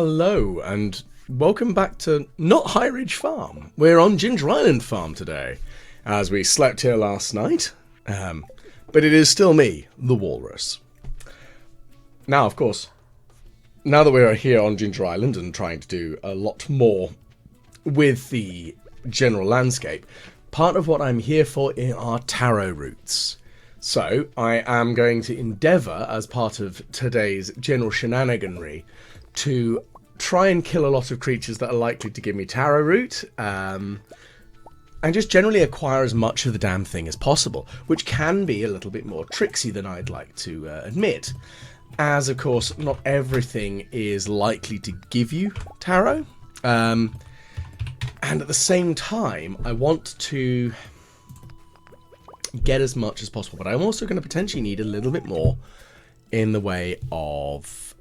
Hello, and welcome back to not High Ridge Farm. We're on Ginger Island Farm today, as we slept here last night. But it is still me, the Walrus. Now, of course, now that we're here on Ginger Island and trying to do a lot more with the general landscape, part of what I'm here for are Taro Roots. So, I am going to endeavour, as part of today's general shenaniganry, to try and kill a lot of creatures that are likely to give me Taro Root, and just generally acquire as much of the damn thing as possible, which can be a little bit more tricksy than I'd like to admit, as of course not everything is likely to give you Taro, and at the same time I want to get as much as possible, but I'm also going to potentially need a little bit more in the way of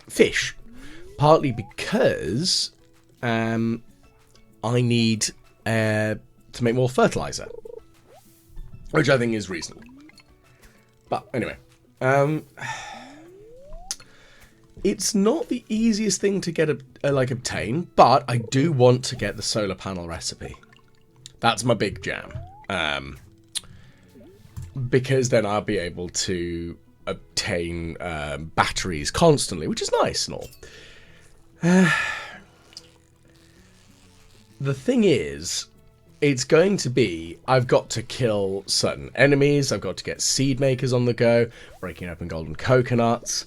fish, partly because I need to make more fertilizer, which I think is reasonable. But anyway, it's not the easiest thing to get obtain, but I do want to get the solar panel recipe. That's my big jam, because then I'll be able to obtain batteries constantly, which is nice and all. The thing is, it's going to be, I've got to kill certain enemies, I've got to get seed makers on the go, breaking open golden coconuts.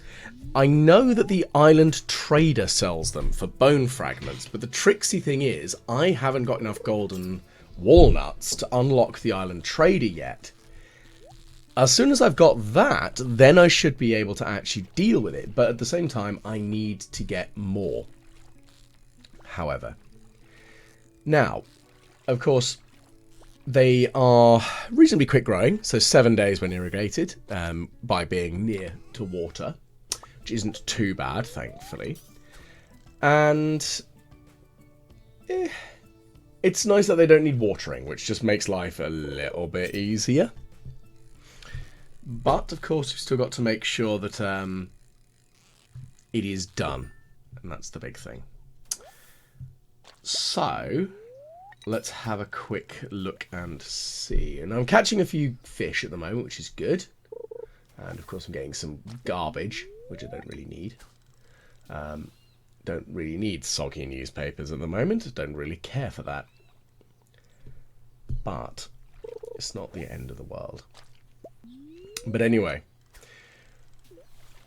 I know that the island trader sells them for bone fragments, but the tricksy thing is, I haven't got enough golden walnuts to unlock the island trader yet. As soon as I've got that, then I should be able to actually deal with it. But at the same time, I need to get more. However. Now, of course, they are reasonably quick growing. So 7 days when irrigated, by being near to water. Which isn't too bad, thankfully. And it's nice that they don't need watering, which just makes life a little bit easier. But, of course, we've still got to make sure that it is done. And that's the big thing. So, let's have a quick look and see. And I'm catching a few fish at the moment, which is good. And, of course, I'm getting some garbage, which I don't really need. Don't really need soggy newspapers at the moment. Don't really care for that. But it's not the end of the world. But anyway,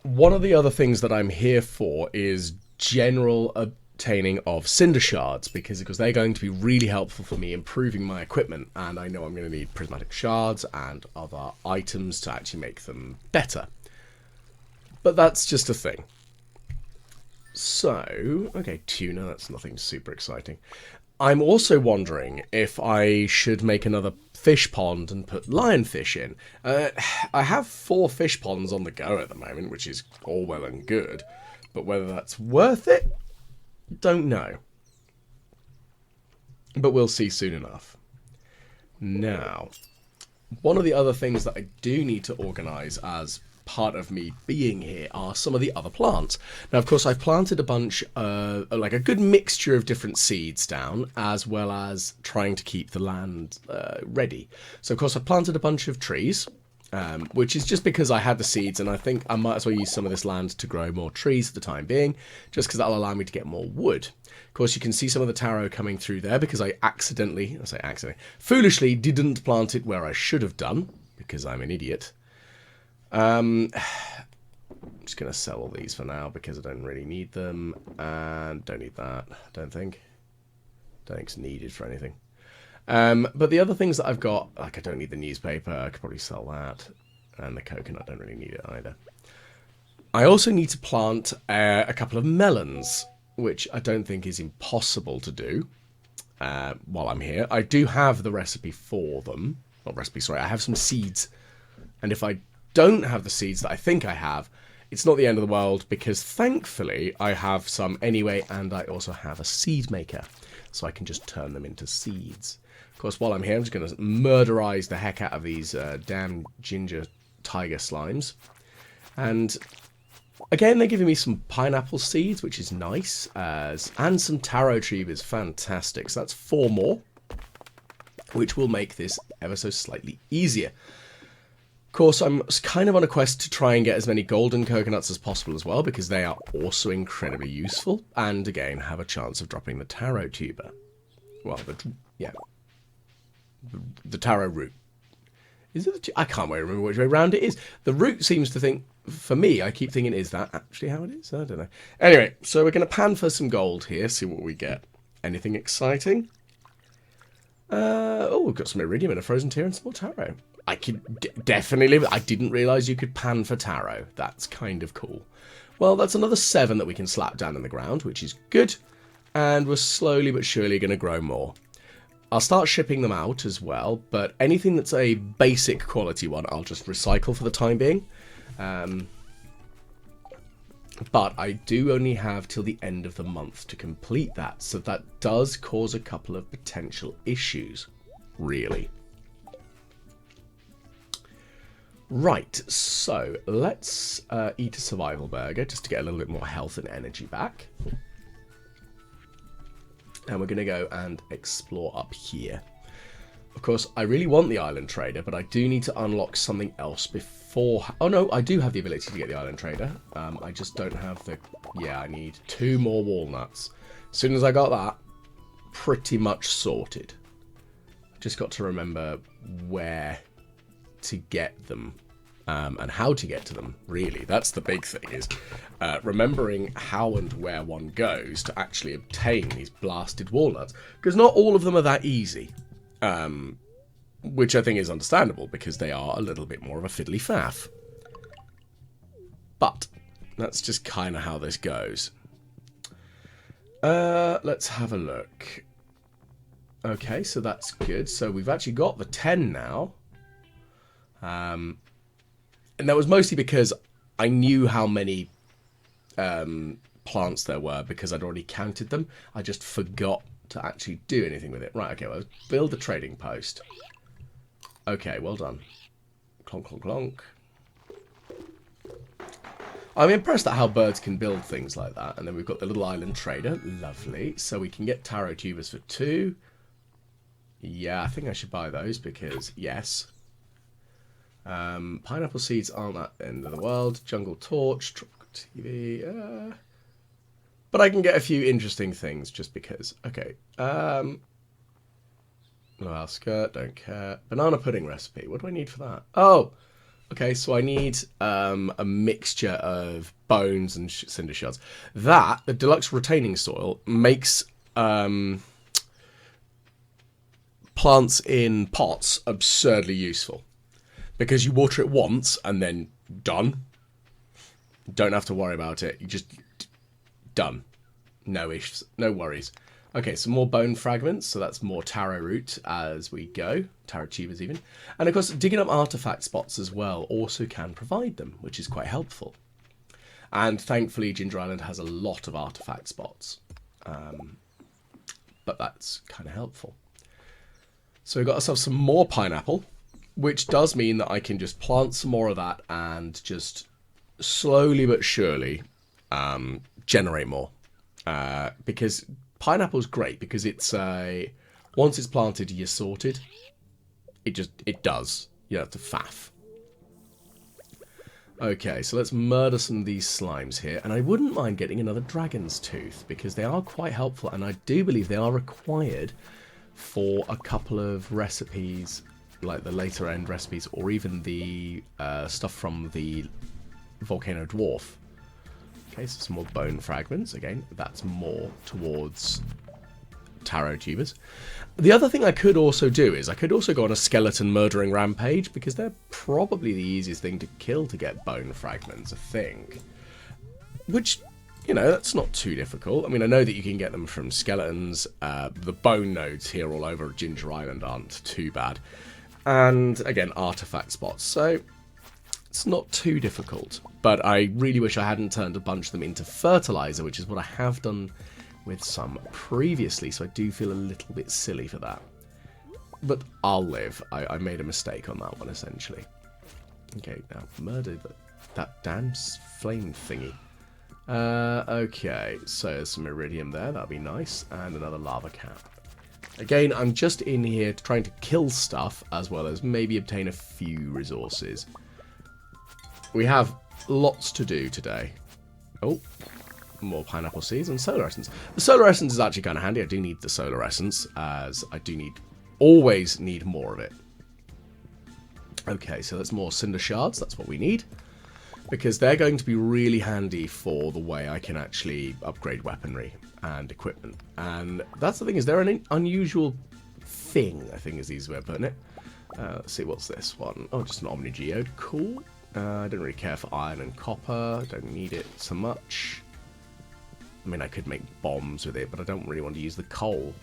one of the other things that I'm here for is general obtaining of cinder shards, because they're going to be really helpful for me improving my equipment, and I know I'm going to need prismatic shards and other items to actually make them better. But that's just a thing. So, okay, tuna, that's nothing super exciting. I'm also wondering if I should make another fish pond and put lionfish in. I have 4 fish ponds on the go at the moment, which is all well and good. But whether that's worth it, don't know. But we'll see soon enough. Now, one of the other things that I do need to organise as part of me being here are some of the other plants. Now, of course, I've planted a bunch, like a good mixture of different seeds down, as well as trying to keep the land ready. So, of course, I've planted a bunch of trees, which is just because I had the seeds, and I think I might as well use some of this land to grow more trees for the time being, just because that'll allow me to get more wood. Of course, you can see some of the taro coming through there, because I foolishly didn't plant it where I should have done, because I'm an idiot. I'm just going to sell all these for now because I don't really need them, and don't need that, don't think it's needed for anything. But the other things that I've got, like I don't need the newspaper, I could probably sell that, and the coconut, I don't really need it either. I also need to plant a couple of melons, which I don't think is impossible to do while I'm here. I do have the recipe for them, I have some seeds, and if I don't have the seeds that I think I have, it's not the end of the world, because thankfully I have some anyway, and I also have a seed maker, so I can just turn them into seeds. Of course, while I'm here, I'm just going to murderize the heck out of these damn ginger tiger slimes, and Again, they're giving me some pineapple seeds, which is nice, and some taro tubers, fantastic. So that's 4 more, which will make this ever so slightly easier. Of course, I'm kind of on a quest to try and get as many golden coconuts as possible as well, because they are also incredibly useful, and again, have a chance of dropping the taro tuber. Well, the taro root. Is it I can't remember which way around it is. The root seems to think, for me, I keep thinking, is that actually how it is? I don't know. Anyway, so we're going to pan for some gold here, see what we get. Anything exciting? Oh, we've got some iridium and a frozen tear and some more taro. I could definitely live. I didn't realise you could pan for taro. That's kind of cool. Well, that's another 7 that we can slap down in the ground, which is good. And we're slowly but surely going to grow more. I'll start shipping them out as well, but anything that's a basic quality one, I'll just recycle for the time being. But I do only have till the end of the month to complete that, so that does cause a couple of potential issues, really. Right, so let's eat a survival burger just to get a little bit more health and energy back. And we're going to go and explore up here. Of course, I really want the island trader, but I do need to unlock something else before... Oh no, I do have the ability to get the island trader. I just don't have the... Yeah, I need 2 more walnuts. As soon as I got that, pretty much sorted. Just got to remember where to get them. And how to get to them, really. That's the big thing, is remembering how and where one goes to actually obtain these blasted walnuts. Because not all of them are that easy. Which I think is understandable, because they are a little bit more of a fiddly faff. But that's just kind of how this goes. Let's have a look. Okay, so that's good. So we've actually got the 10 now. And that was mostly because I knew how many plants there were, because I'd already counted them. I just forgot to actually do anything with it. Right, okay, well, build a trading post. Okay, well done. Clonk, clonk, clonk. I'm impressed at how birds can build things like that. And then we've got the little island trader. Lovely. So we can get taro tubers for 2. Yeah, I think I should buy those because, yes. Pineapple seeds aren't that end of the world. Jungle torch, tropical TV. But I can get a few interesting things just because. Okay. Well, skirt, don't care. Banana pudding recipe. What do I need for that? Oh, okay. So I need a mixture of bones and cinder shards. That, the deluxe retaining soil, makes plants in pots absurdly useful. Because you water it once and then done. Don't have to worry about it. You just done. No issues, no worries. Okay, some more bone fragments. So that's more taro root as we go. Taro tubers even. And of course, digging up artifact spots as well also can provide them, which is quite helpful. And thankfully, Ginger Island has a lot of artifact spots. But that's kind of helpful. So we've got ourselves some more pineapple. Which does mean that I can just plant some more of that and just slowly but surely generate more. Because pineapple's great, because it's once it's planted, you're sorted. It does. You don't have to faff. Okay, so let's murder some of these slimes here. And I wouldn't mind getting another dragon's tooth, because they are quite helpful. And I do believe they are required for a couple of recipes, like the later end recipes, or even the stuff from the volcano dwarf. Okay, so some more bone fragments. Again, that's more towards taro tubers. The other thing I could also do is I could also go on a skeleton murdering rampage, because they're probably the easiest thing to kill to get bone fragments, I think. Which, you know, that's not too difficult. I mean, I know that you can get them from skeletons. The bone nodes here all over Ginger Island aren't too bad. And, again, artifact spots. So, it's not too difficult. But I really wish I hadn't turned a bunch of them into fertilizer, which is what I have done with some previously. So I do feel a little bit silly for that. But I'll live. I made a mistake on that one, essentially. Okay, now, murder the that damn flame thingy. Okay, so there's some iridium there, that'll be nice, and another lava cap. Again, I'm just in here trying to kill stuff, as well as maybe obtain a few resources. We have lots to do today. Oh, more pineapple seeds and solar essence. The solar essence is actually kind of handy. I do need the solar essence, as I do always need more of it. Okay, so that's more cinder shards, that's what we need. Because they're going to be really handy for the way I can actually upgrade weaponry and equipment. And that's the thing, is they're an unusual thing, I think is the easy way of putting it. Let's see, what's this one? Oh, just an Omni Geode. Cool. I don't really care for iron and copper. Don't need it so much. I mean, I could make bombs with it, but I don't really want to use the coal.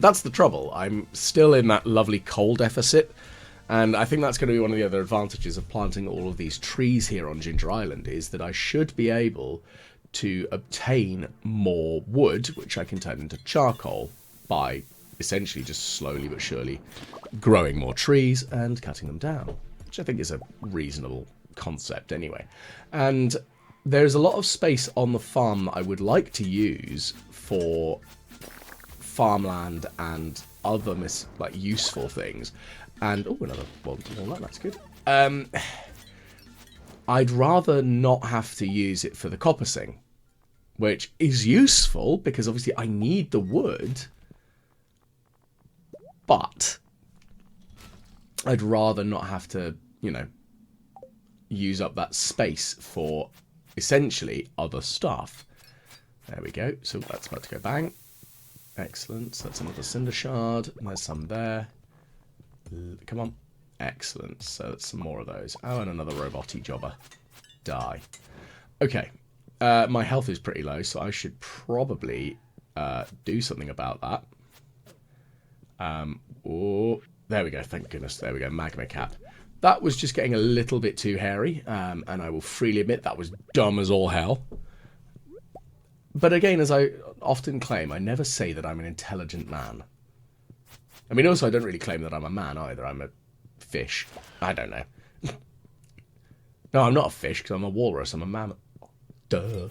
That's the trouble. I'm still in that lovely coal deficit. And I think that's going to be one of the other advantages of planting all of these trees here on Ginger Island, is that I should be able to obtain more wood, which I can turn into charcoal by essentially just slowly but surely growing more trees and cutting them down, which I think is a reasonable concept anyway. And there's a lot of space on the farm that I would like to use for farmland and other useful things. And, oh, another one, that's good. I'd rather not have to use it for the coppicing, which is useful because obviously I need the wood, but I'd rather not have to, you know, use up that space for essentially other stuff. There we go. So that's about to go bang. Excellent. So that's another cinder shard. There's some there. Come on. Excellent. So that's some more of those. Oh, and another robot-y jobber. Die. Okay. My health is pretty low, so I should probably do something about that. Oh, there we go. Thank goodness. There we go. Magma cap. That was just getting a little bit too hairy, and I will freely admit that was dumb as all hell. But again, as I often claim, I never say that I'm an intelligent man. I mean, also, I don't really claim that I'm a man either. I'm a fish. I don't know. No, I'm not a fish, because I'm a walrus. I'm a mammoth. Duh.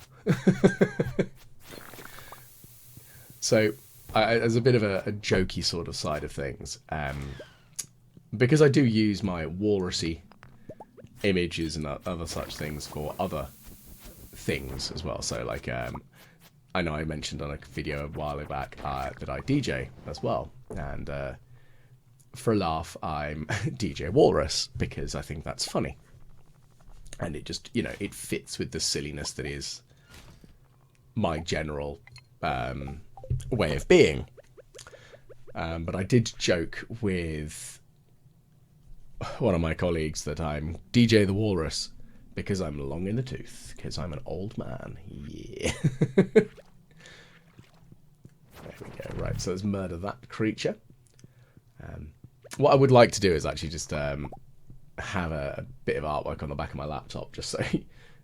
So, as a bit of a jokey sort of side of things, because I do use my walrusy images and other such things for other things as well. So, like, I know I mentioned on a video a while back that I DJ as well. And for a laugh, I'm DJ Walrus, because I think that's funny. And it just, you know, it fits with the silliness that is my general way of being. But I did joke with one of my colleagues that I'm DJ the Walrus because I'm long in the tooth, because I'm an old man. Yeah. There we go. Right, so let's murder that creature. What I would like to do is actually just have a bit of artwork on the back of my laptop, just so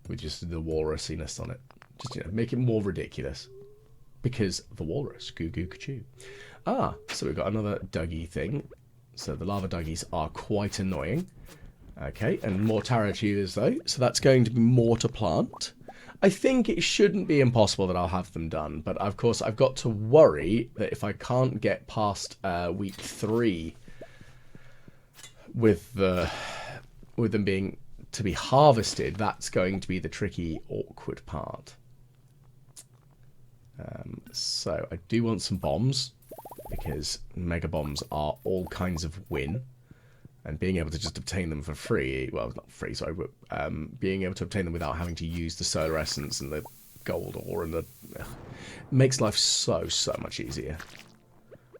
with just the walrusiness on it. Just, you know, make it more ridiculous. Because the walrus, goo goo ka-choo. Ah, so we've got another Dougie thing. So the lava Dougies are quite annoying. Okay, and more Taro Roots though, so that's going to be more to plant. I think it shouldn't be impossible that I'll have them done, but of course I've got to worry that if I can't get past week 3 with them being to be harvested, that's going to be the tricky, awkward part. So I do want some bombs, because mega bombs are all kinds of win. And being able to just obtain them for free, well, not free, sorry, but being able to obtain them without having to use the solar essence and the gold ore and the... makes life so much easier.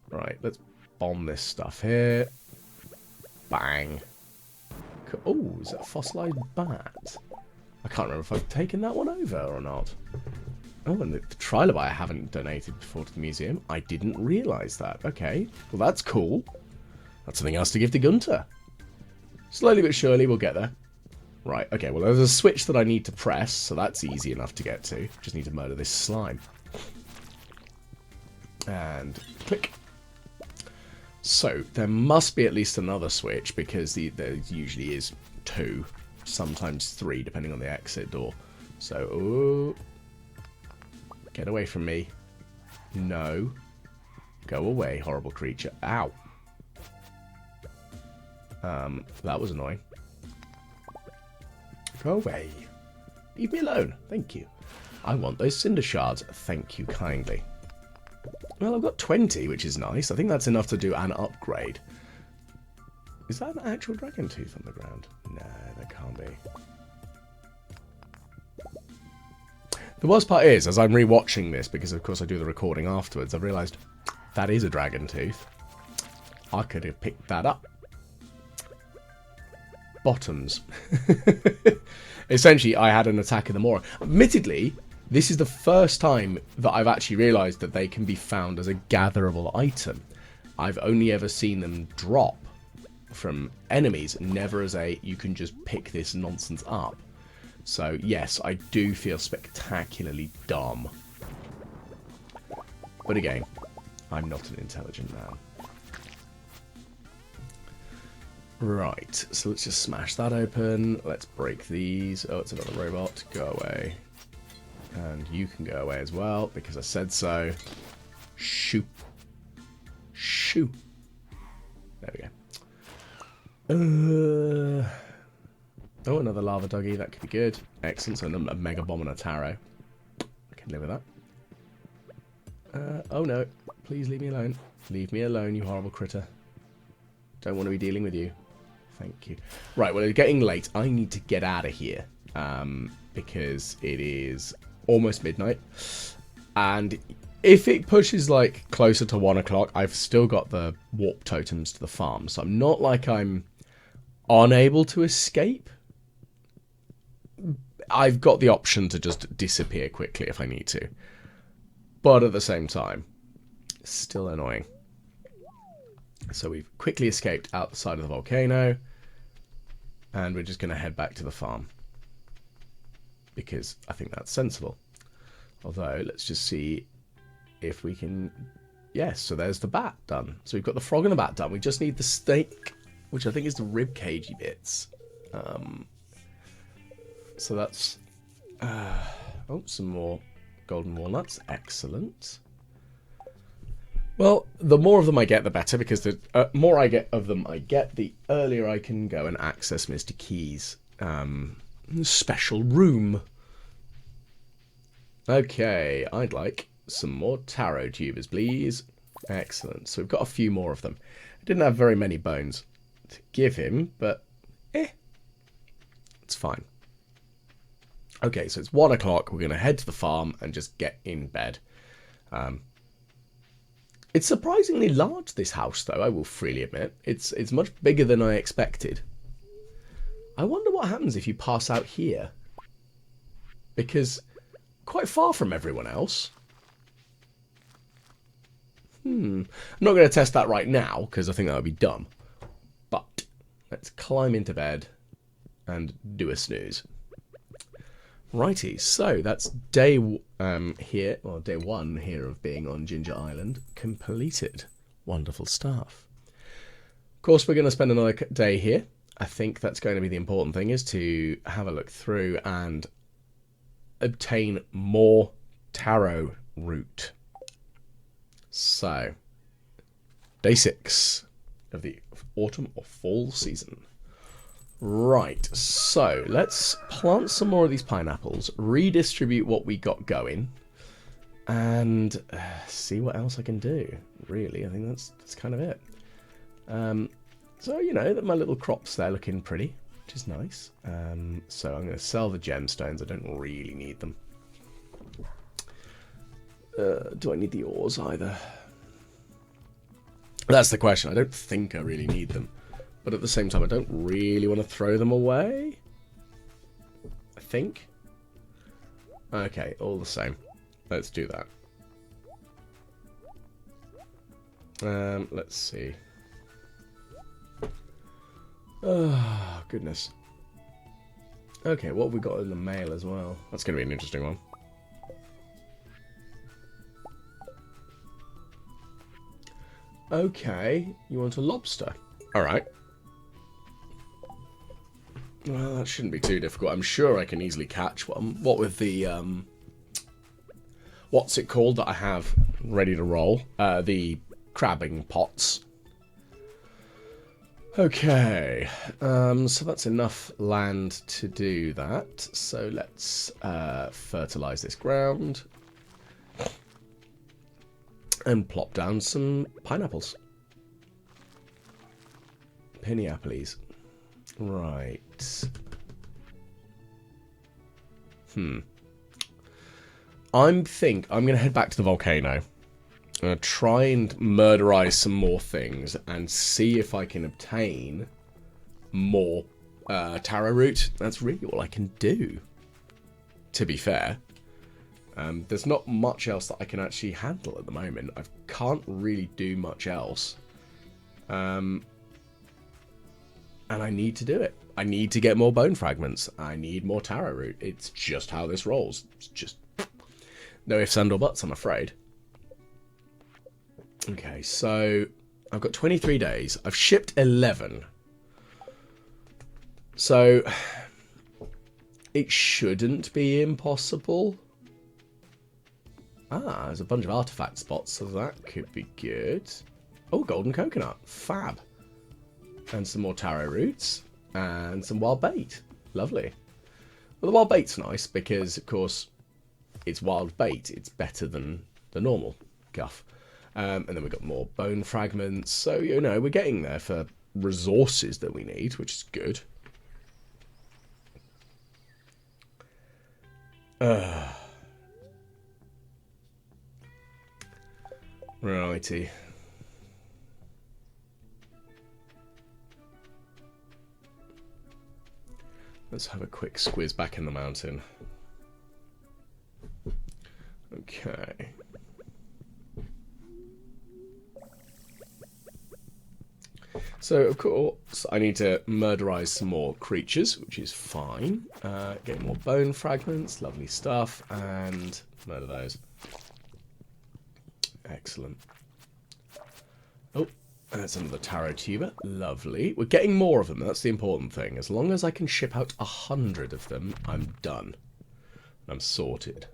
Right, let's bomb this stuff here. Bang. Oh, is that a fossilized bat? I can't remember if I've taken that one over or not. Oh, and the trilobite I haven't donated before to the museum. I didn't realise that. Okay, well that's cool. That's something else to give to Gunter. Slowly but surely we'll get there. Right, okay, well there's a switch that I need to press, so that's easy enough to get to. Just need to murder this slime. And click. So, there must be at least another switch, because there usually is 2. sometimes 3, depending on the exit door. So, ooh, get away from me. No. Go away, horrible creature. Ow. That was annoying. Go away. Leave me alone. Thank you. I want those cinder shards. Thank you kindly. Well, I've got 20, which is nice. I think that's enough to do an upgrade. Is that an actual dragon tooth on the ground? No, that can't be. The worst part is, as I'm rewatching this, because of course I do the recording afterwards, I've realised that is a dragon tooth. I could have picked that up. Bottoms. Essentially, I had an attack of the Mora. Admittedly, this is the first time that I've actually realised that they can be found as a gatherable item. I've only ever seen them drop from enemies, never as a, you can just pick this nonsense up. So, yes, I do feel spectacularly dumb. But again, I'm not an intelligent man. Right, so let's just smash that open. Let's break these. Oh, it's another robot. Go away. And you can go away as well, because I said so. Shoo. Shoo. There we go. Oh, another lava doggy. That could be good. Excellent. So a mega bomb and a taro. I can live with that. Oh no. Please leave me alone. Leave me alone, you horrible critter. Don't want to be dealing with you. Thank you. Right, well, it's getting late. I need to get out of here. Because it is almost midnight. And if it pushes, like, closer to 1 o'clock, I've still got the warp totems to the farm. So I'm not like I'm unable to escape. I've got the option to just disappear quickly if I need to. But at the same time, still annoying. So we've quickly escaped out the side of the volcano. And we're just going to head back to the farm. Because I think that's sensible. Although, let's just see if we can... Yes, so there's the bat done. So we've got the frog and the bat done. We just need the steak, which I think is the rib cagey bits. So that's... oh, some more golden walnuts. Excellent. Well, the more of them I get, the better, because the more I get of them the earlier I can go and access Mr. Key's special room. Okay, I'd like some more taro tubers, please. Excellent. So we've got a few more of them. I didn't have very many bones to give him, but it's fine. Okay, so it's 1 o'clock. We're going to head to the farm and just get in bed. It's surprisingly large, this house, though, I will freely admit. It's much bigger than I expected. I wonder what happens if you pass out here. Because quite far from everyone else. I'm not going to test that right now, because I think that would be dumb. But let's climb into bed and do a snooze. Righty, so that's day here, or day 1 here of being on Ginger Island completed. Wonderful stuff. Of course, we're going to spend another day here. I think that's going to be the important thing, is to have a look through and obtain more Taro Root. So, day 6 of the autumn or fall season. Right, so let's plant some more of these pineapples, redistribute what we got going, and see what else I can do. Really, I think that's kind of it. So, you know, that my little crops there looking pretty, which is nice. So I'm going to sell the gemstones. I don't really need them. Do I need the ores either? That's the question. I don't think I really need them. But at the same time, I don't really want to throw them away. I think. Okay, all the same. Let's do that. Let's see. Oh, goodness. Okay, what have we got in the mail as well? That's going to be an interesting one. Okay, you want a lobster? Alright. Well, that shouldn't be too difficult. I'm sure I can easily catch one. What with the, what's it called that I have ready to roll? The crabbing pots. Okay, so that's enough land to do that. So let's fertilise this ground. And plop down some pineapples. Pineapples. Right. I'm going to head back to the volcano. I'm going to try and murderize some more things and see if I can obtain more Taro Root. That's really all I can do, to be fair. There's not much else that I can actually handle at the moment. I can't really do much else. And I need to do it. I need to get more bone fragments. I need more Taro Root. It's just how this rolls. It's just no ifs and or buts, I'm afraid. Okay, so I've got 23 days. I've shipped 11. So it shouldn't be impossible. Ah, there's a bunch of artifact spots, so that could be good. Oh, golden coconut. Fab. And some more taro roots. And some wild bait. Lovely. Well, the wild bait's nice because, of course, it's wild bait. It's better than the normal guff. And then we've got more bone fragments. So, you know, we're getting there for resources that we need, which is good. Righty. Let's have a quick squiz back in the mountain. Okay. So, of course, I need to murderize some more creatures, which is fine. Get more bone fragments, lovely stuff, and murder those. Excellent. Oh, that's another taro tuber. Lovely. We're getting more of them. That's the important thing. As long as I can ship out 100 of them, I'm done. I'm sorted.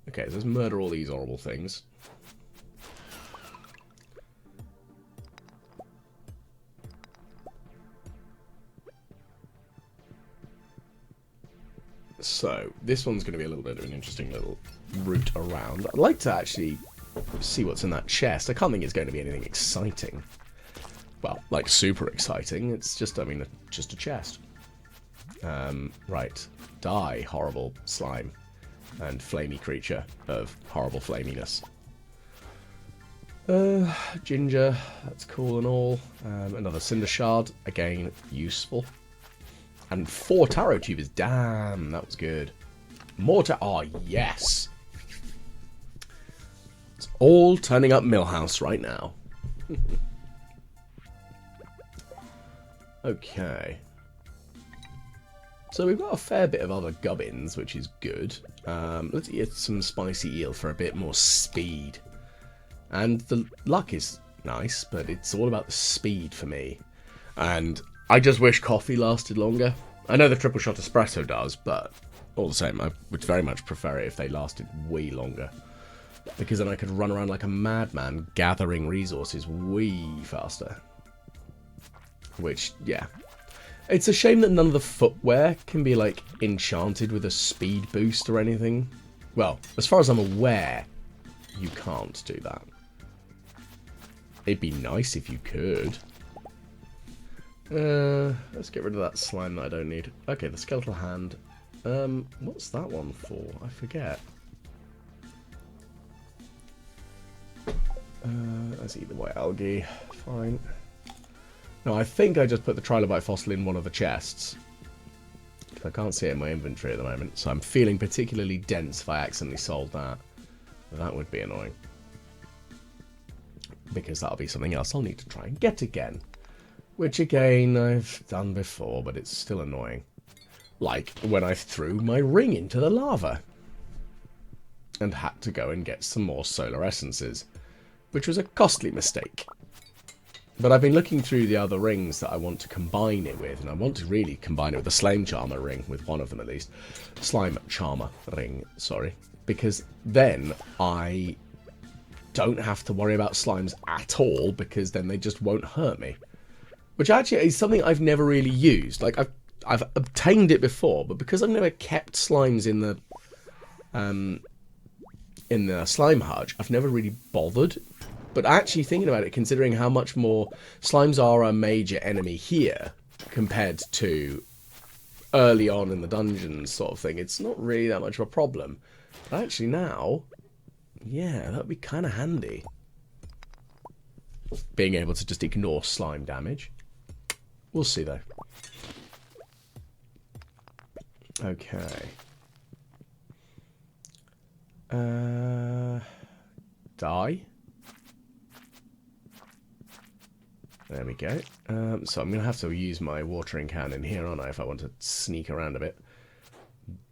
Okay, let's murder all these horrible things. So, this one's going to be a little bit of an interesting little route around. I'd like to actually see what's in that chest. I can't think it's going to be anything exciting. Well, like super exciting. It's just, I mean, just a chest. Right. Die, horrible slime. And flamey creature of horrible flaminess. Ginger, that's cool and all. Another cinder shard, again, useful. And 4 taro tubers, damn, that was good. More oh yes! It's all turning up Millhouse right now. Okay. So we've got a fair bit of other gubbins, which is good. Let's get some spicy eel for a bit more speed. And the luck is nice, but it's all about the speed for me. And I just wish coffee lasted longer. I know the triple shot espresso does, but all the same, I would very much prefer it if they lasted way longer. Because then I could run around like a madman, gathering resources way faster. Which, yeah. It's a shame that none of the footwear can be, like, enchanted with a speed boost or anything. Well, as far as I'm aware, you can't do that. It'd be nice if you could. Let's get rid of that slime that I don't need. Okay, the skeletal hand. What's that one for? I forget. Let's eat the white algae. Fine. No, I think I just put the trilobite fossil in one of the chests. I can't see it in my inventory at the moment, so I'm feeling particularly dense if I accidentally sold that. That would be annoying. Because that'll be something else I'll need to try and get again. Which, again, I've done before, but it's still annoying. Like when I threw my ring into the lava. And had to go and get some more solar essences. which was a costly mistake. But I've been looking through the other rings that I want to combine it with, and I want to really combine it with the Slime Charmer ring, with one of them at least. Slime Charmer ring, sorry. Because then I don't have to worry about slimes at all, because then they just won't hurt me. Which actually is something I've never really used. Like, I've obtained it before, but because I've never kept slimes in the slime hutch, I've never really bothered. But actually thinking about it, considering how much more slimes are a major enemy here compared to early on in the dungeons sort of thing, it's not really that much of a problem. But actually now, yeah, that would be kind of handy. Being able to just ignore slime damage. We'll see though. Okay. Die. There we go. So I'm going to have to use my watering can in here, aren't I, if I want to sneak around a bit.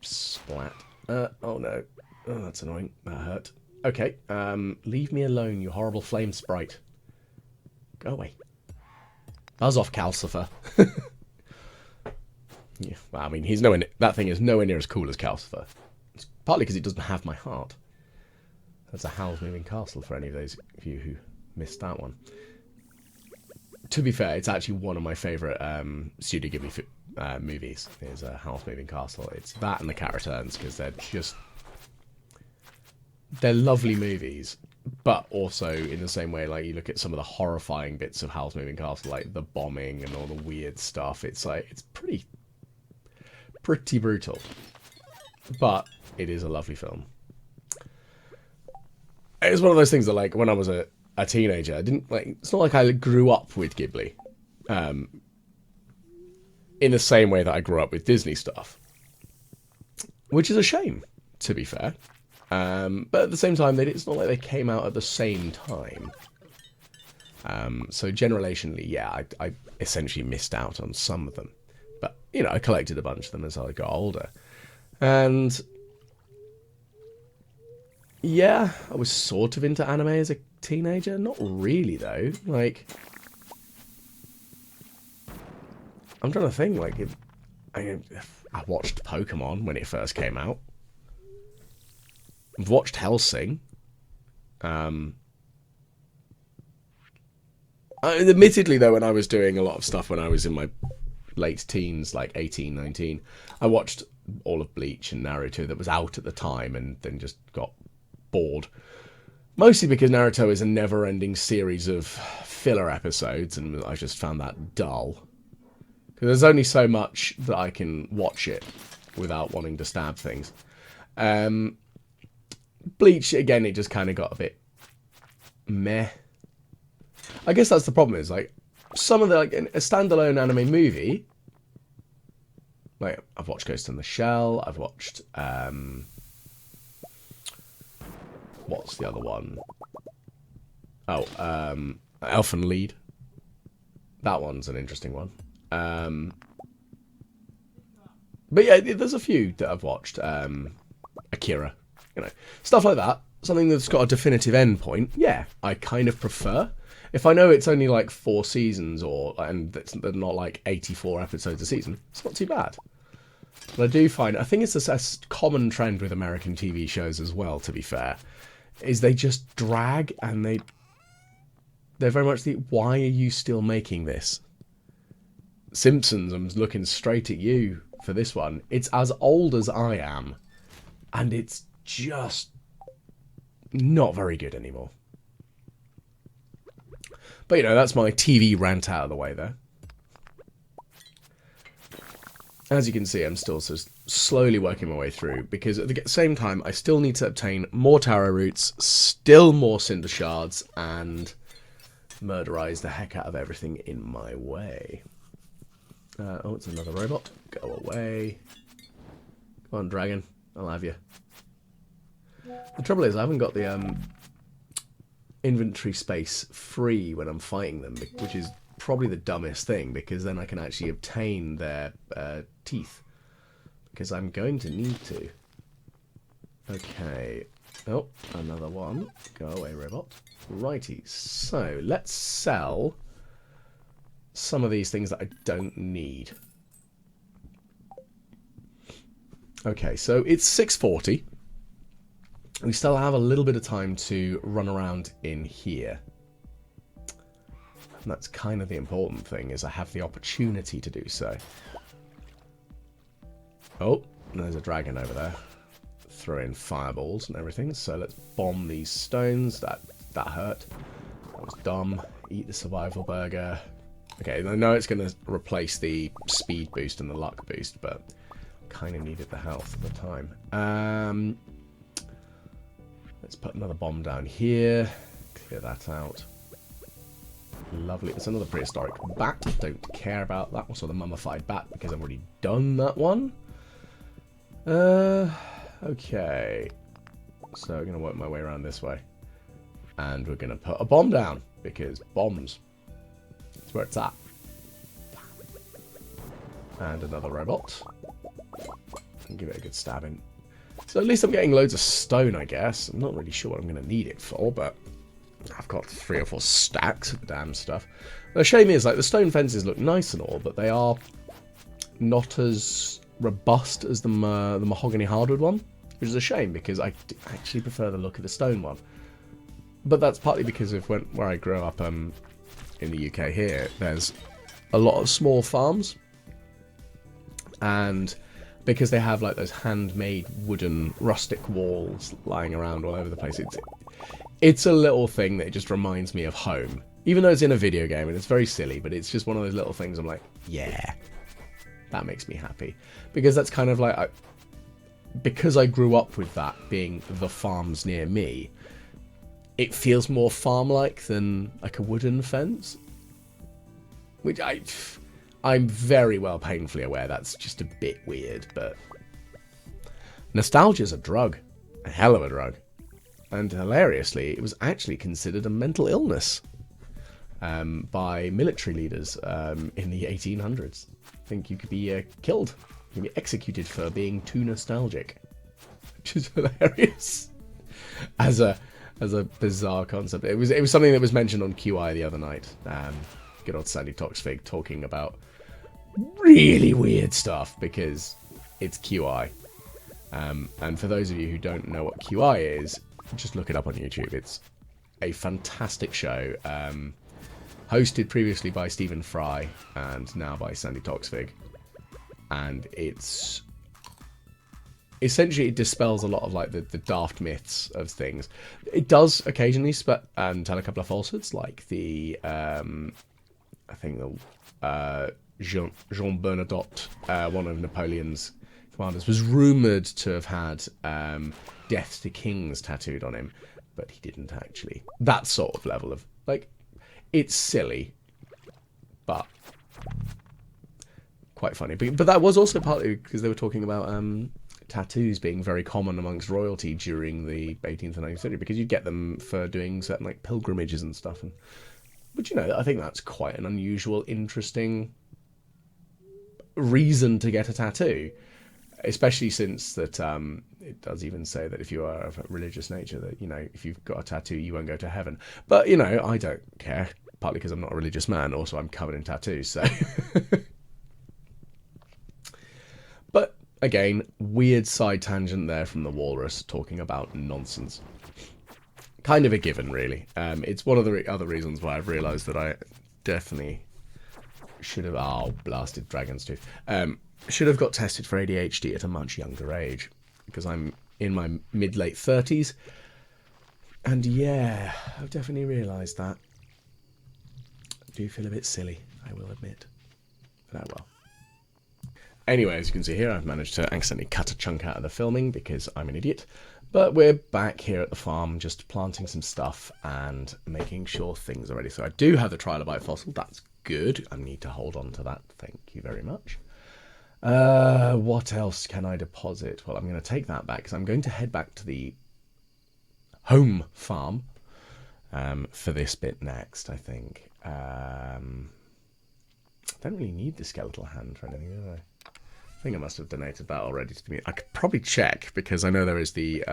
Splat. Oh no. Oh, that's annoying. That hurt. Okay. Leave me alone, you horrible flame sprite. Go away. Buzz off, Calcifer. Yeah, well, I mean, he's nowhere near, that thing is nowhere near as cool as Calcifer. It's partly because it doesn't have my heart. That's a Howl's Moving Castle for any of those of you who missed that one. To be fair, it's actually one of my favourite Studio Ghibli movies, is Howl's Moving Castle. It's that and The Cat Returns, because they're lovely movies, but also in the same way, like, you look at some of the horrifying bits of Howl's Moving Castle, like the bombing and all the weird stuff, it's like, it's pretty brutal. But it is a lovely film. It's one of those things that, like, when I was a teenager, I didn't, like, it's not like I grew up with Ghibli. In the same way that I grew up with Disney stuff. Which is a shame, to be fair. But at the same time, it's not like they came out at the same time. So generationally, yeah, I essentially missed out on some of them. But, you know, I collected a bunch of them as I got older. And yeah, I was sort of into anime as a teenager. Not really, though. Like, I'm trying to think, like, I watched Pokemon when it first came out. I've watched Hellsing. Admittedly, though, when I was doing a lot of stuff when I was in my late teens, like 18, 19, I watched all of Bleach and Naruto that was out at the time, and then just got bored. Mostly because Naruto is a never-ending series of filler episodes, and I just found that dull. Because there's only so much that I can watch it without wanting to stab things. Bleach, again, it just kind of got a bit meh. I guess that's the problem, is, like, some of the, like, a standalone anime movie, like, I've watched Ghost in the Shell, I've watched, what's the other one? Oh, Elfen Lied. That one's an interesting one. But yeah, there's a few that I've watched. Akira, you know, stuff like that. Something that's got a definitive end point. Yeah, I kind of prefer. If I know it's only like 4 seasons, and they're not like 84 episodes a season, it's not too bad. But I do find, I think it's a common trend with American TV shows as well, to be fair, is they just drag, and they're very much why are you still making this? Simpsons, I'm looking straight at you for this one. It's as old as I am, and it's just not very good anymore. But, you know, that's my TV rant out of the way there. As you can see, I'm still just slowly working my way through, because at the same time, I still need to obtain more Taro Roots, still more Cinder Shards, and murderize the heck out of everything in my way. Oh, it's another robot. Go away. Come on, dragon. I'll have you. The trouble is, I haven't got the inventory space free when I'm fighting them, which is probably the dumbest thing, because then I can actually obtain their teeth, because I'm going to need to. Okay, Oh, another one. Go away, robot. Righty, so let's sell some of these things that I don't need. Okay, so it's 6:40. We still have a little bit of time to run around in here. And that's kind of the important thing, is I have the opportunity to do so. Oh, there's a dragon over there. Throwing fireballs and everything. So let's bomb these stones. That hurt. That was dumb. Eat the survival burger. Okay, I know it's going to replace the speed boost and the luck boost, but kind of needed the health at the time. Let's put another bomb down here. Clear that out. Lovely. It's another prehistoric bat. Don't care about that one. So the mummified bat, because I've already done that one. Okay. So I'm going to work my way around this way. And we're going to put a bomb down, because bombs. That's where it's at. And another robot. And give it a good stabbing. So at least I'm getting loads of stone, I guess. I'm not really sure what I'm going to need it for, but I've got 3 or 4 stacks of the damn stuff. The shame is, like, the stone fences look nice and all, but they are not as robust as the mahogany hardwood one, which is a shame, because I actually prefer the look of the stone one. But that's partly because of where I grew up in the UK here. There's a lot of small farms, and because they have like those handmade wooden rustic walls lying around all over the place, it's a little thing that just reminds me of home. Even though it's in a video game and it's very silly, but it's just one of those little things I'm like, yeah, that makes me happy. Because that's kind of like, because I grew up with that being the farms near me, it feels more farm-like than like a wooden fence. Which I'm very well painfully aware that's just a bit weird, but nostalgia's a drug. A hell of a drug. And hilariously, it was actually considered a mental illness by military leaders in the 1800s. I think you could be killed. You could be executed for being too nostalgic. Which is hilarious. As a bizarre concept. It was something that was mentioned on QI the other night. Good old Sandy Toxfig talking about really weird stuff because it's QI. And for those of you who don't know what QI is, just look it up on YouTube. It's a fantastic show, hosted previously by Stephen Fry and now by Sandy Toxfig. And it's essentially, it dispels a lot of like the daft myths of things. It does occasionally tell a couple of falsehoods, like the I think the Jean Bernadotte, one of Napoleon's commanders, was rumoured to have had death to kings tattooed on him, but he didn't actually. That sort of level of, like, it's silly, but quite funny. But that was also partly because they were talking about tattoos being very common amongst royalty during the 18th and 19th century, because you'd get them for doing certain like pilgrimages and stuff. But you know, I think that's quite an unusual, interesting reason to get a tattoo, especially since that it does even say that if you are of a religious nature, that, you know, if you've got a tattoo, you won't go to heaven. But, you know, I don't care, partly because I'm not a religious man. Also, I'm covered in tattoos, so but again, weird side tangent there from the walrus talking about nonsense. Kind of a given, really. It's one of the other reasons why I've realised that I definitely should have... Oh, blasted dragon's tooth. Should have got tested for ADHD at a much younger age, because I'm in my mid-late 30s. And yeah, I've definitely realised that. I do feel a bit silly, I will admit. But oh well. Anyway, as you can see here, I've managed to accidentally cut a chunk out of the filming because I'm an idiot. But we're back here at the farm, just planting some stuff and making sure things are ready. So I do have the trilobite fossil. That's good. I need to hold on to that. Thank you very much. What else can I deposit? Well, I'm going to take that back because I'm going to head back to the home farm for this bit next, I think. I don't really need the skeletal hand for anything, do I? I think I must have donated that already to me. I could probably check, because I know there is the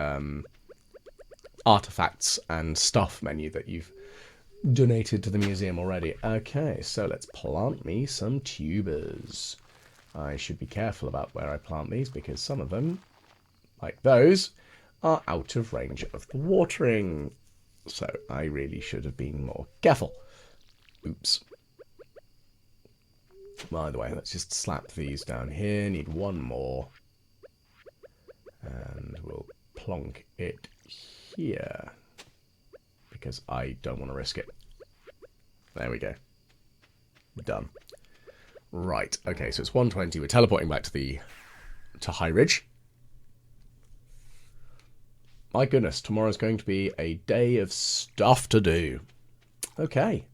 artifacts and stuff menu that you've donated to the museum already. Okay, so let's plant me some tubers. I should be careful about where I plant these because some of them, like those, are out of range of the watering. So I really should have been more careful. Oops. By the way, let's just slap these down here. Need one more. And we'll plonk it here. Because I don't want to risk it. There we go. Done. Right, okay, so it's 1:20. We're teleporting back to High Ridge. My goodness, tomorrow's going to be a day of stuff to do. Okay.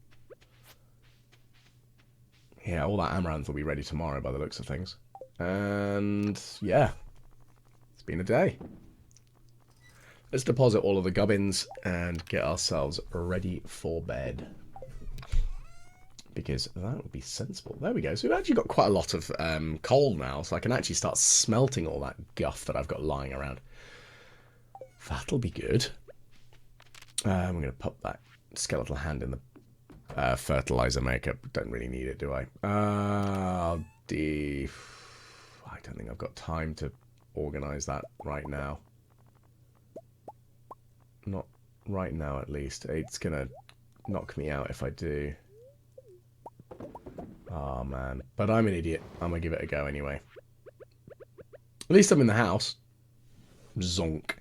Yeah, all that amaranth will be ready tomorrow by the looks of things. And yeah, it's been a day. Let's deposit all of the gubbins and get ourselves ready for bed. Because that would be sensible. There we go. So we've actually got quite a lot of coal now, so I can actually start smelting all that guff that I've got lying around. That'll be good. I'm going to pop that skeletal hand in the fertilizer maker. Don't really need it, do I? I don't think I've got time to organise that right now. Not right now, at least. It's going to knock me out if I do. Oh, man. But I'm an idiot. I'm going to give it a go anyway. At least I'm in the house. Zonk.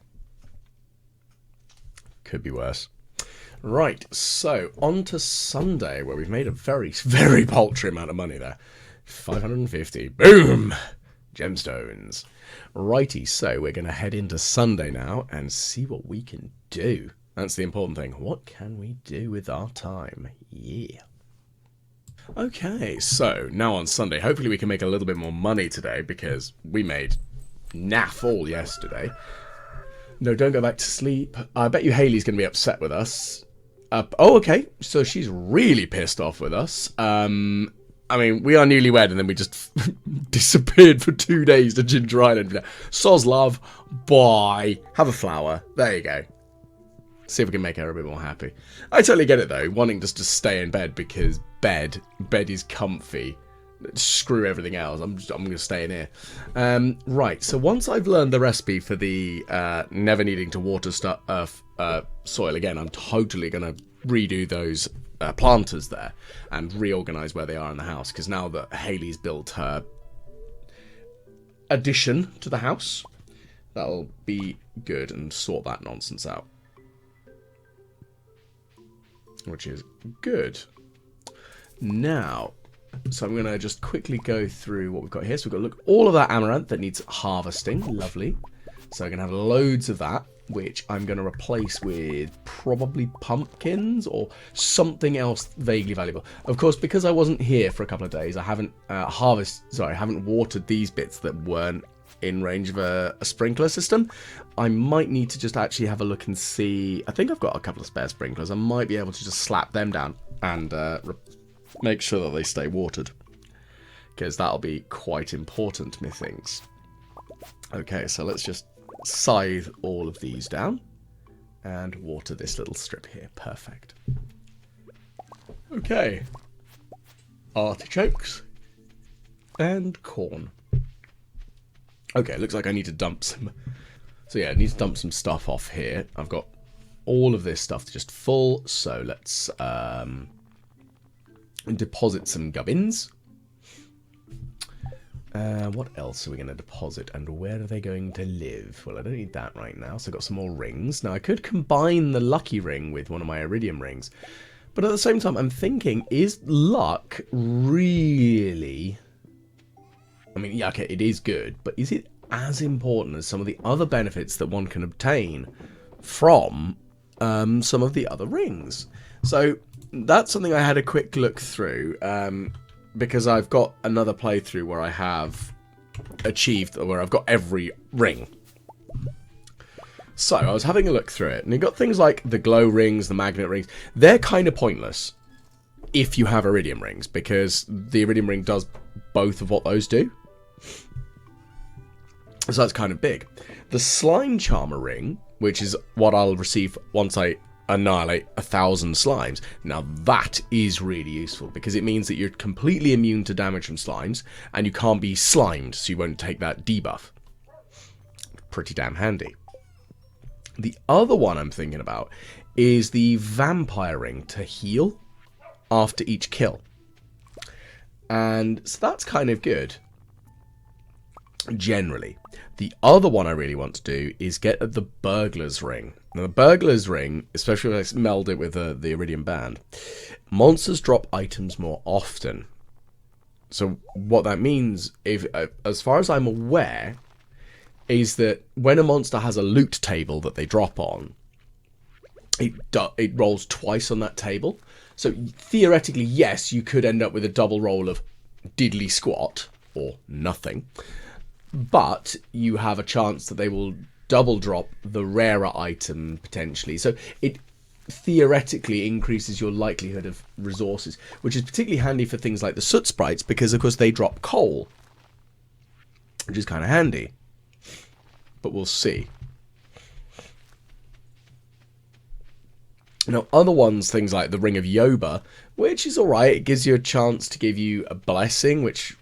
Could be worse. Right, so on to Sunday, where we've made a very, very paltry amount of money there. 550. Boom! Gemstones. Righty, so we're going to head into Sunday now and see what we can do. That's the important thing. What can we do with our time? Yeah. Okay, so now on Sunday, hopefully we can make a little bit more money today because we made naff all yesterday. No, don't go back to sleep. I bet you Hayley's going to be upset with us. Oh, okay. So she's really pissed off with us. I mean, we are newlywed and then we just disappeared for 2 days to Ginger Island. Soz love. Bye. Have a flower. There you go. See if we can make her a bit more happy. I totally get it, though. Wanting just to stay in bed because bed is comfy. Screw everything else. I'm going to stay in here. Right, so once I've learned the recipe for the never needing to water soil again, I'm totally going to redo those planters there and reorganize where they are in the house. Because now that Hayley's built her addition to the house, that'll be good and sort that nonsense out. Which is good. Now, so I'm going to just quickly go through what we've got here. So we've got to look all of that amaranth that needs harvesting. Lovely. So I'm going to have loads of that, which I'm going to replace with probably pumpkins or something else vaguely valuable. Of course, because I wasn't here for a couple of days, I haven't I haven't watered these bits that weren't in range of a sprinkler system. I might need to just actually have a look and see. I think I've got a couple of spare sprinklers. I might be able to just slap them down and make sure that they stay watered, because that'll be quite important, methinks. Okay, so let's just scythe all of these down and water this little strip here. Perfect. Okay. Artichokes and corn. Okay, looks like I need to dump some. So yeah, I need to dump some stuff off here. I've got all of this stuff just full, so let's deposit some gubbins. What else are we going to deposit, and where are they going to live? Well, I don't need that right now, so I've got some more rings. Now, I could combine the lucky ring with one of my iridium rings, but at the same time, I'm thinking, is luck really... I mean, yeah, okay, it is good, but is it as important as some of the other benefits that one can obtain from some of the other rings? So that's something I had a quick look through, because I've got another playthrough where I have achieved, where I've got every ring. So I was having a look through it, and you've got things like the glow rings, the magnet rings. They're kind of pointless if you have iridium rings, because the iridium ring does both of what those do. So that's kind of big. The slime charmer ring which is what I'll receive once I annihilate 1,000 slimes. Now that is really useful because it means that you're completely immune to damage from slimes and you can't be slimed, so you won't take that debuff. Pretty damn handy. The other one I'm thinking about is the vampire ring to heal after each kill. And so that's kind of good, generally. The other one I really want to do is get at the burglar's ring. Now, the burglar's ring, especially when I meld it with the Iridium Band, monsters drop items more often. So what that means, if as far as I'm aware, is that when a monster has a loot table that they drop on, it rolls twice on that table. So theoretically, yes, you could end up with a double roll of diddly squat or nothing. But you have a chance that they will double drop the rarer item potentially. So it theoretically increases your likelihood of resources, which is particularly handy for things like the soot sprites because, of course, they drop coal, which is kind of handy. But we'll see. Now, other ones, things like the Ring of Yoba, which is alright. It gives you a chance to give you a blessing, which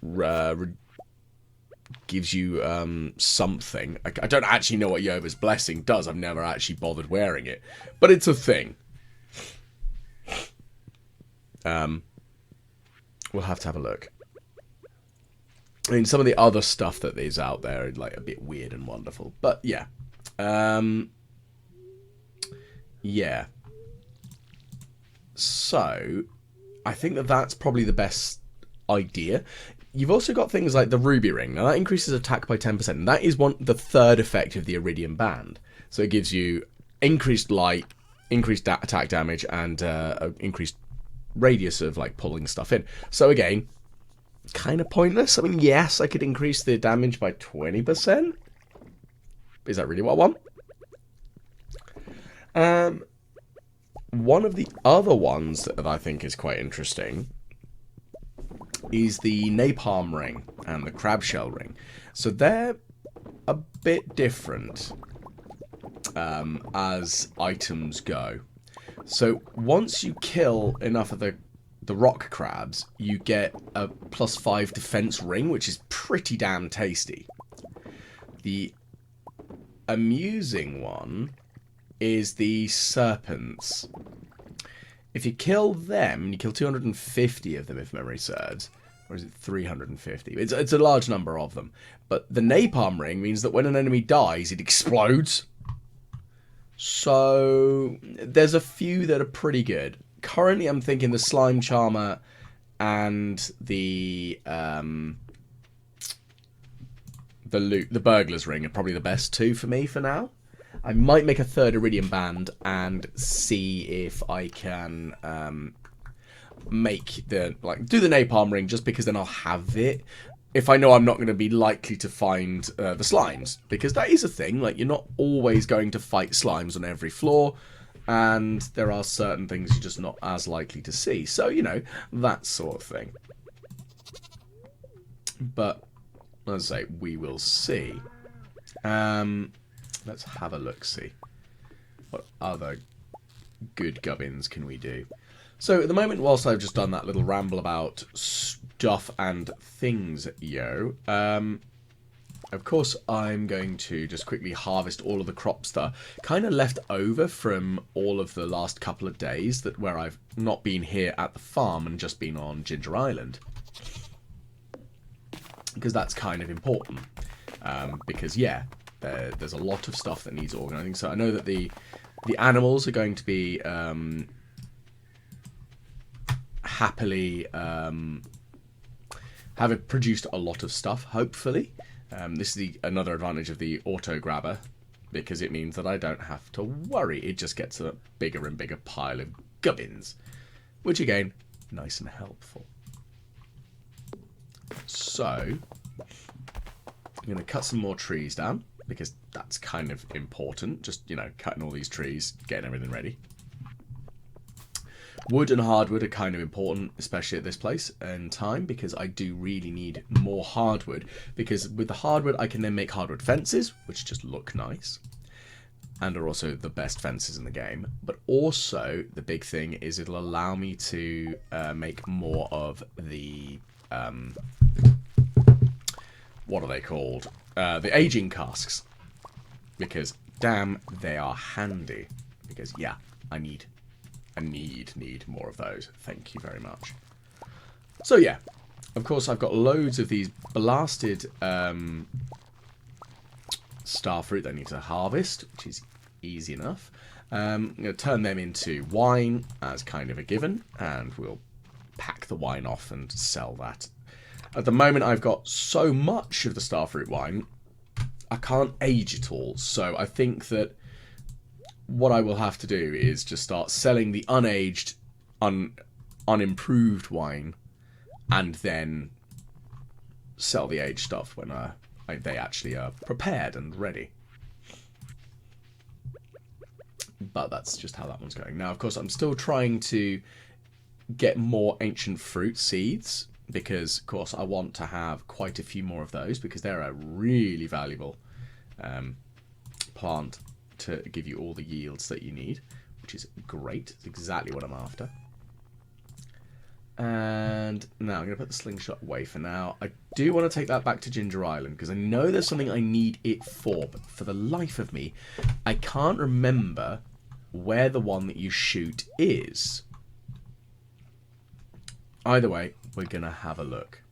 gives you something. I don't actually know what Yoba's blessing does. I've never actually bothered wearing it. But it's a thing. We'll have to have a look. I mean, some of the other stuff that is out there is like a bit weird and wonderful. But yeah. Yeah. So, I think that that's probably the best idea. You've also got things like the Ruby Ring. Now, that increases attack by 10%. And that is the third effect of the Iridium Band. So it gives you increased light, increased attack damage, and increased radius of like pulling stuff in. So again, kind of pointless. I mean, yes, I could increase the damage by 20%. Is that really what I want? One of the other ones that I think is quite interesting is the Napalm Ring and the Crab Shell Ring. So they're a bit different as items go. So once you kill enough of the rock crabs, you get a +5 defense ring, which is pretty damn tasty. The amusing one is the serpents. If you kill them, you kill 250 of them if memory serves, or is it 350? It's a large number of them. But the napalm ring means that when an enemy dies, it explodes. So there's a few that are pretty good. Currently, I'm thinking the slime charmer and the burglar's ring are probably the best two for me for now. I might make a third Iridium Band and see if I can make do the napalm ring, just because then I'll have it if I know I'm not going to be likely to find the slimes, because that is a thing. Like, you're not always going to fight slimes on every floor, and there are certain things you're just not as likely to see. So, you know, that sort of thing. But as I say, we will see. Let's have a look-see. What other good gubbins can we do? So, at the moment, whilst I've just done that little ramble about stuff and things, of course, I'm going to just quickly harvest all of the crops that are kind of left over from all of the last couple of days where I've not been here at the farm and just been on Ginger Island. Because that's kind of important. Because, yeah, there's a lot of stuff that needs organising. So I know that the animals are going to be happily have produced a lot of stuff, hopefully. This is another advantage of the auto grabber, because it means that I don't have to worry. It just gets a bigger and bigger pile of gubbins, which again, nice and helpful. So I'm going to cut some more trees down, because that's kind of important. Just, you know, cutting all these trees, getting everything ready. Wood and hardwood are kind of important, especially at this place in time, because I do really need more hardwood. Because with the hardwood, I can then make hardwood fences, which just look nice. and are also the best fences in the game. But also, the big thing is it'll allow me to make more of the... what are they called? The aging casks. Because, damn, they are handy. Because, yeah, I need more of those. Thank you very much. So, yeah. Of course, I've got loads of these blasted star fruit that I need to harvest, which is easy enough. I'm going to turn them into wine as kind of a given, and we'll pack the wine off and sell that. At the moment, I've got so much of the starfruit wine, I can't age it all. So I think that what I will have to do is just start selling the unaged, unimproved wine, and then sell the aged stuff when they actually are prepared and ready. But that's just how that one's going. Now, of course, I'm still trying to get more ancient fruit seeds, because, of course, I want to have quite a few more of those, because they're a really valuable plant to give you all the yields that you need, which is great. It's exactly what I'm after. And now I'm going to put the slingshot away for now. I do want to take that back to Ginger Island, because I know there's something I need it for, but for the life of me, I can't remember where the one that you shoot is. Either way, we're going to have a look,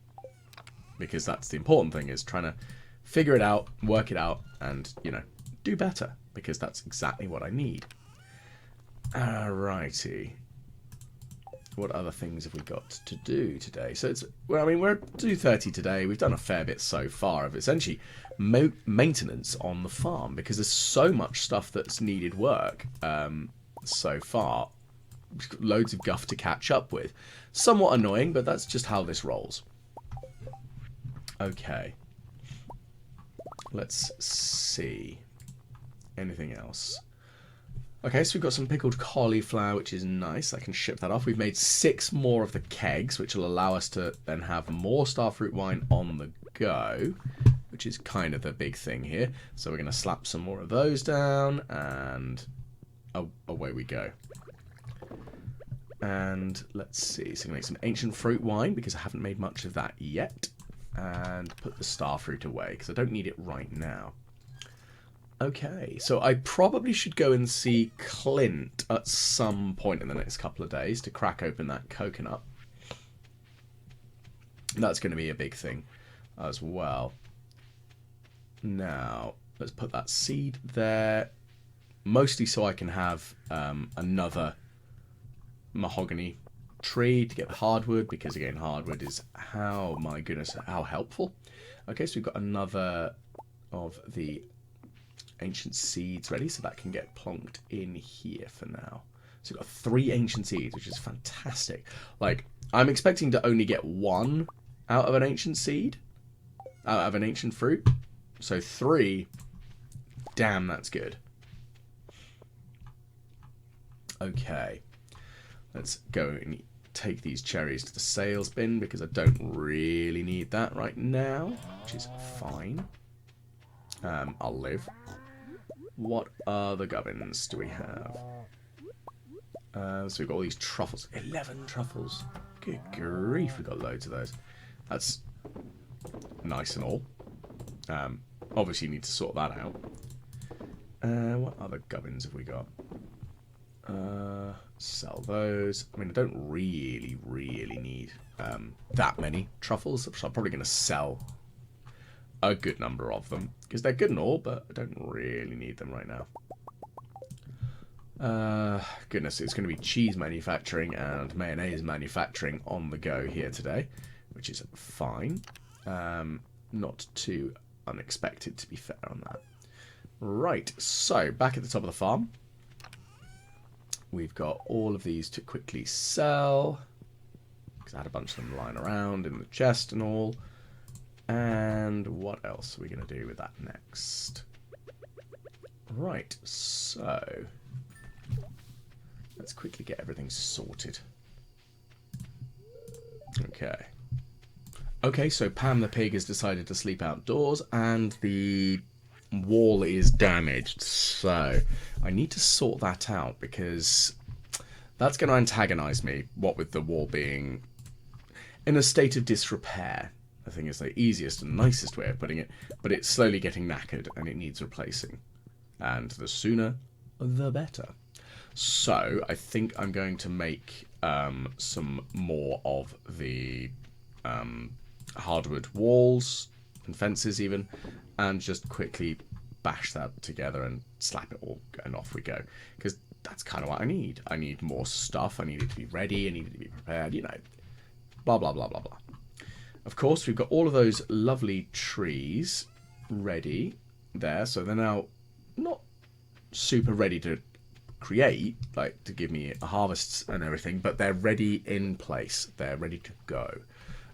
because that's the important thing, is trying to figure it out, work it out, and, you know, do better, because that's exactly what I need. Alrighty. What other things have we got to do today? So it's, well, I mean, we're at 2:30 today. We've done a fair bit so far of essentially maintenance on the farm, because there's so much stuff that's needed work so far. Loads of guff to catch up with. Somewhat annoying, but that's just how this rolls. Okay. Let's see. Anything else? Okay, so we've got some pickled cauliflower, which is nice. I can ship that off. We've made 6 more of the kegs, which will allow us to then have more starfruit wine on the go, which is kind of the big thing here. So we're going to slap some more of those down, and away we go. And let's see. So I'm going to make some ancient fruit wine, because I haven't made much of that yet. And put the starfruit away, because I don't need it right now. Okay, so I probably should go and see Clint at some point in the next couple of days to crack open that coconut. That's going to be a big thing as well. Now, let's put that seed there. Mostly so I can have another mahogany tree to get the hardwood, because, again, hardwood is, how, my goodness, how helpful. Okay, so we've got another of the ancient seeds ready, so that can get plonked in here for now. So we've got 3 ancient seeds, which is fantastic. Like, I'm expecting to only get 1 out of an ancient seed, out of an ancient fruit. So 3, damn, that's good. Okay, let's go and take these cherries to the sales bin, because I don't really need that right now, which is fine. I'll live. What other gubbins do we have? So we've got all these truffles. 11 truffles. Good grief, we've got loads of those. That's nice and all. Obviously you need to sort that out. What other gubbins have we got? Sell those. I mean, I don't really need that many truffles, so I'm probably going to sell a good number of them, because they're good and all, but I don't really need them right now. Goodness, it's going to be cheese manufacturing and mayonnaise manufacturing on the go here today, which is fine. Not too unexpected, to be fair on that. Right, so back at the top of the farm, we've got all of these to quickly sell, because I had a bunch of them lying around in the chest and all. And what else are we going to do with that next? Right, so let's quickly get everything sorted. Okay. Okay, so Pam the pig has decided to sleep outdoors, and the wall is damaged, so I need to sort that out because that's going to antagonize me, what with the wall being in a state of disrepair. I think is the easiest and nicest way of putting it, but it's slowly getting knackered and it needs replacing. And the sooner, the better. So I think I'm going to make some more of the hardwood walls and fences even, and just quickly bash that together and slap it all and off we go. Because that's kind of what I need. I need more stuff. I need it to be ready. I need it to be prepared. You know, blah, blah, blah, blah, blah. Of course, we've got all of those lovely trees ready there. So they're now not super ready to create, like to give me harvests and everything, but they're ready in place. They're ready to go.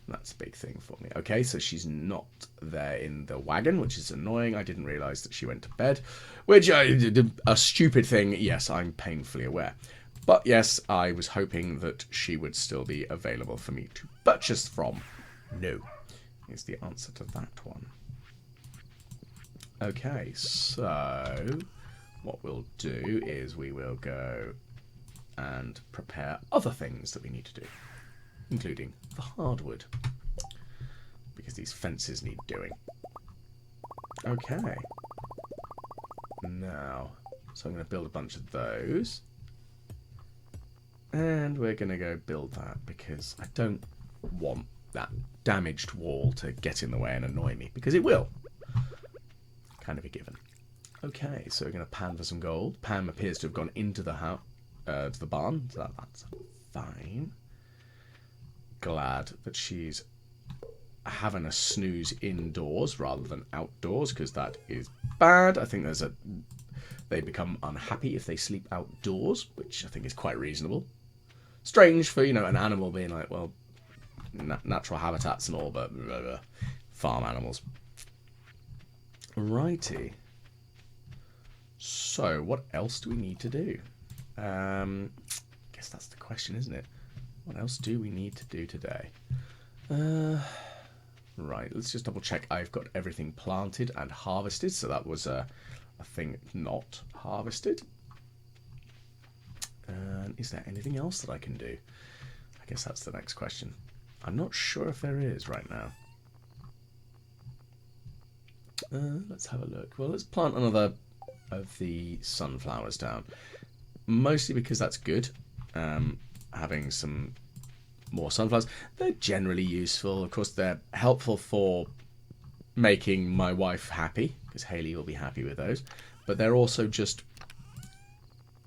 And that's a big thing for me. Okay, so she's not there in the wagon, which is annoying. I didn't realise that she went to bed, which I did a stupid thing. Yes, I'm painfully aware. But yes, I was hoping that she would still be available for me to purchase from. No, is the answer to that one. Okay, so what we'll do is we will go and prepare other things that we need to do, including the hardwood, because these fences need doing. Okay. Now, so I'm going to build a bunch of those. And we're going to go build that because I don't want that damaged wall to get in the way and annoy me, because it will. Kind of a given. Okay, so we're going to pan for some gold. Pam appears to have gone into the house, to the barn, so that's fine. Glad that she's having a snooze indoors rather than outdoors, because that is bad. I think they become unhappy if they sleep outdoors, which I think is quite reasonable. Strange for, you know, an animal being like, well, natural habitats and all, but farm animals. Righty. So, what else do we need to do? Guess that's the question, isn't it? What else do we need to do today? Right, let's just double check. I've got everything planted and harvested, so that was a thing not harvested. And is there anything else that I can do? I guess that's the next question. I'm not sure if there is right now. Let's have a look. Well, let's plant another of the sunflowers down. Mostly because that's good. Having some more sunflowers. They're generally useful. Of course, they're helpful for making my wife happy, because Haley will be happy with those. But they're also just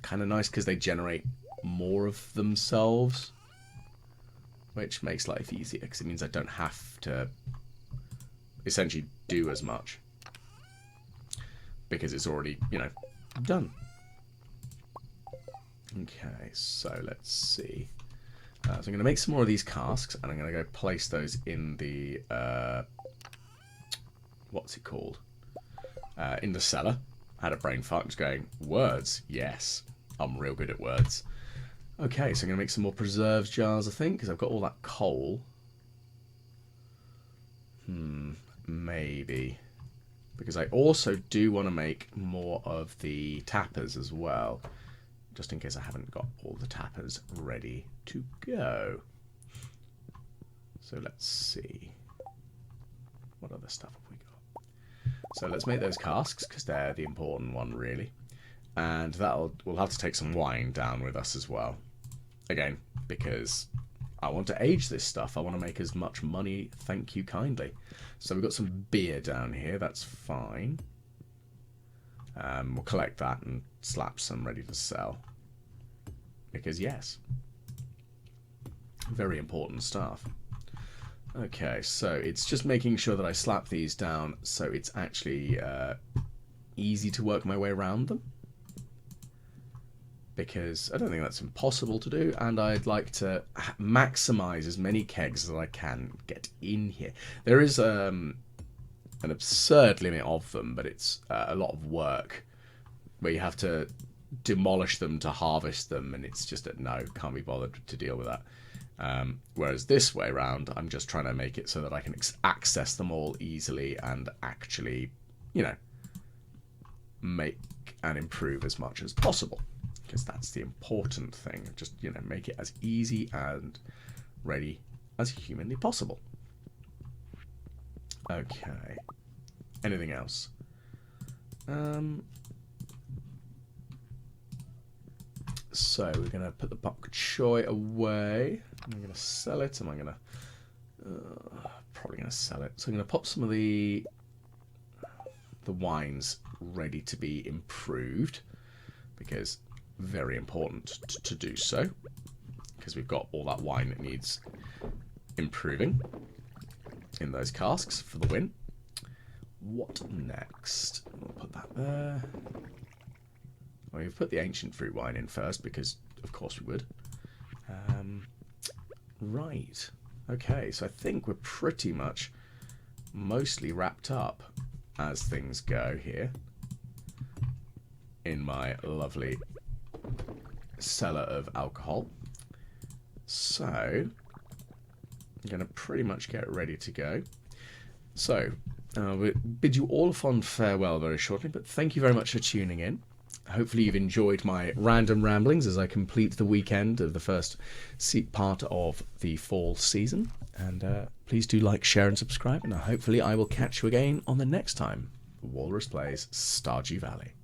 kind of nice because they generate more of themselves, which makes life easier because it means I don't have to essentially do as much because it's already, you know, done. Okay, so let's see. So I'm going to make some more of these casks, and I'm going to go place those in the what's it called? In the cellar. I had a brain fart just going, words, yes. I'm real good at words. Okay, so I'm going to make some more preserves jars, I think, because I've got all that coal. Maybe. Because I also do want to make more of the tappers as well, just in case I haven't got all the tappers ready to go. So let's see. What other stuff have we got? So let's make those casks, because they're the important one, really. And we'll have to take some wine down with us as well. Again, because I want to age this stuff. I want to make as much money, thank you kindly. So we've got some beer down here, that's fine. We'll collect that and slap some ready to sell. Because yes. Very important stuff. Okay, so it's just making sure that I slap these down so it's actually easy to work my way around them. Because I don't think that's impossible to do, and I'd like to maximize as many kegs as I can get in here. There is an absurd limit of them, but it's a lot of work where you have to demolish them to harvest them, and it's just no, can't be bothered to deal with that. Whereas this way around, I'm just trying to make it so that I can access them all easily and actually, you know, make and improve as much as possible, because that's the important thing. Just, you know, make it as easy and ready as humanly possible. Okay. Anything else? So we're going to put the bok choy away. I'm going to sell it. Am I going to... probably going to sell it. So I'm going to pop some of the wines ready to be improved, because very important to do so, because we've got all that wine that needs improving in those casks for the win. What next? We'll put that there. Well, we've put the ancient fruit wine in first, because of course we would. Right. Okay, so I think we're pretty much mostly wrapped up as things go here in my lovely cellar of alcohol. So I'm going to pretty much get ready to go. So we bid you all a fond farewell very shortly, but thank you very much for tuning in. Hopefully you've enjoyed my random ramblings as I complete the weekend of the first part of the fall season. And please do like, share and subscribe, and hopefully I will catch you again on the next time Walrus Plays Stardew Valley.